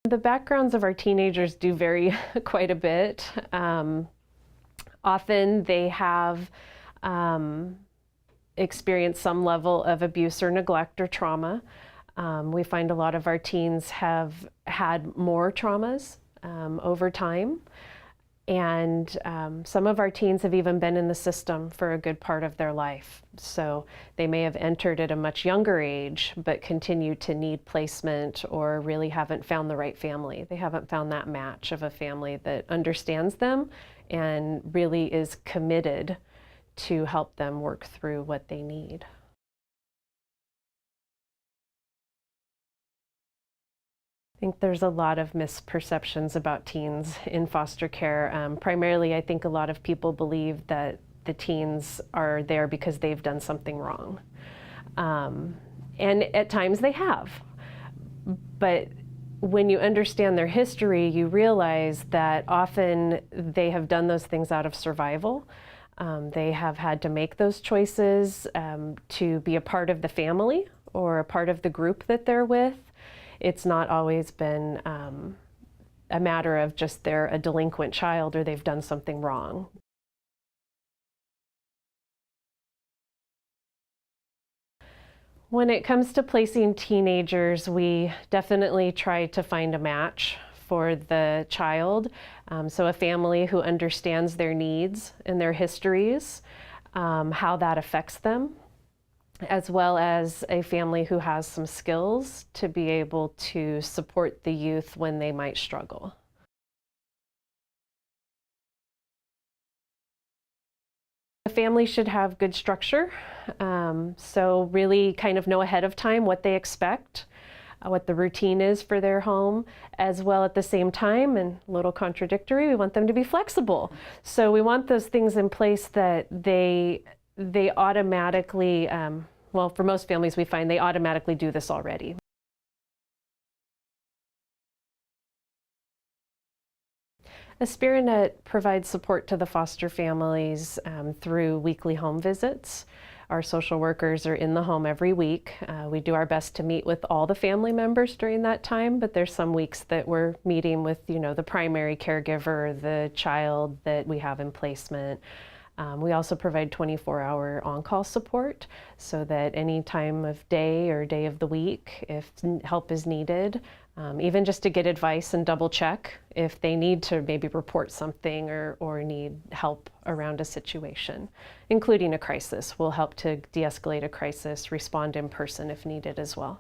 The backgrounds of our teenagers do vary quite a bit. Often they have experienced some level of abuse or neglect or trauma. We find a lot of our teens have had more traumas over time. And some of our teens have even been in the system for a good part of their life. So they may have entered at a much younger age, but continue to need placement or really haven't found the right family. They haven't found that match of a family that understands them and really is committed to help them work through what they need. I think there's a lot of misperceptions about teens in foster care. Primarily, I think a lot of people believe that the teens are there because they've done something wrong. And at times they have. But when you understand their history, you realize that often they have done those things out of survival. They have had to make those choices to be a part of the family or a part of the group that they're with. It's not always been a matter of just they're a delinquent child or they've done something wrong. When it comes to placing teenagers, we definitely try to find a match for the child. So a family who understands their needs and their histories, how that affects them, as well as a family who has some skills to be able to support the youth when they might struggle. A family should have good structure, so really kind of know ahead of time what they expect, what the routine is for their home, as well at the same time, and a little contradictory, we want them to be flexible. So we want those things in place that they automatically, well, for most families we find they automatically do this already. Aspiranet provides support to the foster families through weekly home visits. Our social workers are in the home every week. We do our best to meet with all the family members during that time, but there's some weeks that we're meeting with, the primary caregiver, the child that we have in placement. We also provide 24-hour on-call support so that any time of day or day of the week, if help is needed, even just to get advice and double check if they need to maybe report something or need help around a situation, including a crisis. We'll help to de-escalate a crisis, respond in person if needed as well.